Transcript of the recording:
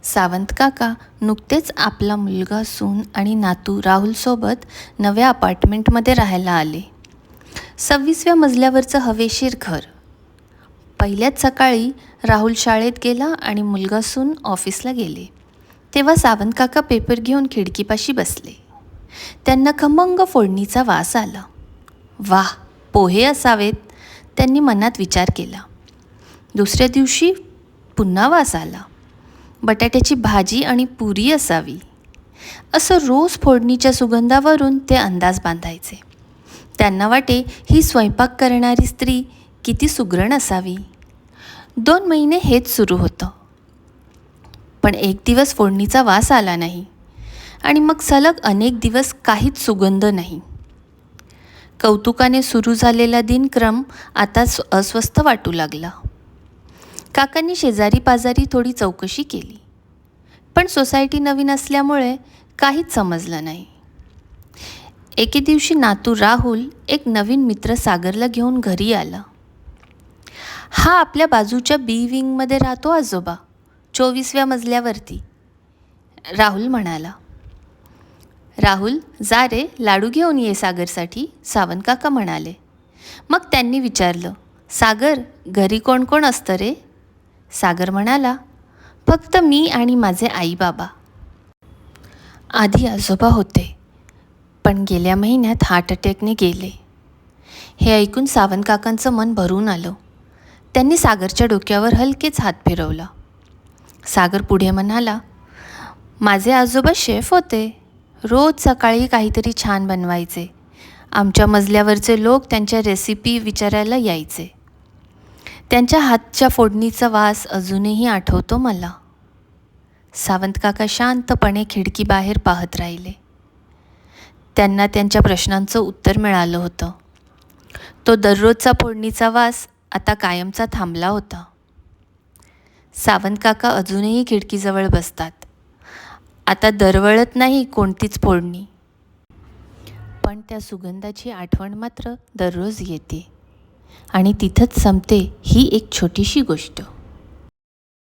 सावंत काका नुकतेच आपला मुलगा, सून आणि नातू राहुलसोबत नव्या अपार्टमेंटमध्ये राहायला आले. 26व्या मजल्यावरचं हवेशीर घर. पहिल्याच सकाळी राहुल शाळेत गेला आणि मुलगा, सून ऑफिसला गेले. तेव्हा सावंत काका पेपर घेऊन खिडकीपाशी बसले. त्यांना खमंग फोडणीचा वास आला. वाह, पोहे असावेत, त्यांनी मनात विचार केला. दुसऱ्या दिवशी पुन्हा वास आला. बटाट्याची भाजी आणि पुरी असावी. असं रोज फोडणीच्या सुगंधावरून ते अंदाज बांधायचे. त्यांना वाटे, ही स्वयंपाक करणारी स्त्री किती सुगरण असावी. 2 महिने हेच सुरू होतं. पण एक दिवस फोडणीचा वास आला नाही आणि मग सलग अनेक दिवस काहीच सुगंध नाही. कौतुकाने सुरू झालेला दिनक्रम आता अस्वस्थ वाटू लागला. काकांनी शेजारी पाजारी थोडी चौकशी केली, पण सोसायटी नवीन असल्यामुळे काहीच समजलं नाही. एके दिवशी नातू राहुल एक नवीन मित्र सागरला घेऊन घरी आला. हा आपल्या बाजूच्या बी विंगमध्ये राहतो आजोबा, 24व्या मजल्यावरती, राहुल म्हणाला. राहुल, जा रे, लाडू घेऊन ये सागरसाठी, सावंत काका म्हणाले. मग त्यांनी विचारलं, सागर, घरी कोण कोण असतं रे? सागर म्हणाला, फक्त मी आणि माझे आई बाबा. आधी आजोबा होते, पण गेल्या महिन्यात हार्ट अटॅकने गेले. हे ऐकून सावंत काकांचं मन भरून आलं. त्यांनी सागरच्या डोक्यावर हलकेच हात फिरवला. सागर पुढे म्हणाला, माझे आजोबा शेफ होते. रोज सकाळी काहीतरी छान बनवायचे. आमच्या मजल्यावरचे लोक त्यांच्या रेसिपी विचारायला यायचे. त्यांच्या हातच्या फोडणीचा वास अजूनही आठवतो मला. सावंत काका शांतपणे खिडकीबाहेर पाहत राहिले. त्यांना त्यांच्या प्रश्नांचं उत्तर मिळालं होतं. तो दररोजचा फोडणीचा वास आता कायमचा थांबला होता. सावंत काका अजूनही खिडकीजवळ बसतात. आता दरवळत नाही कोणतीच फोडणी, पण त्या सुगंधाची आठवण मात्र दररोज येते. आणि तिथंच संपते ही एक छोटीशी गोष्ट.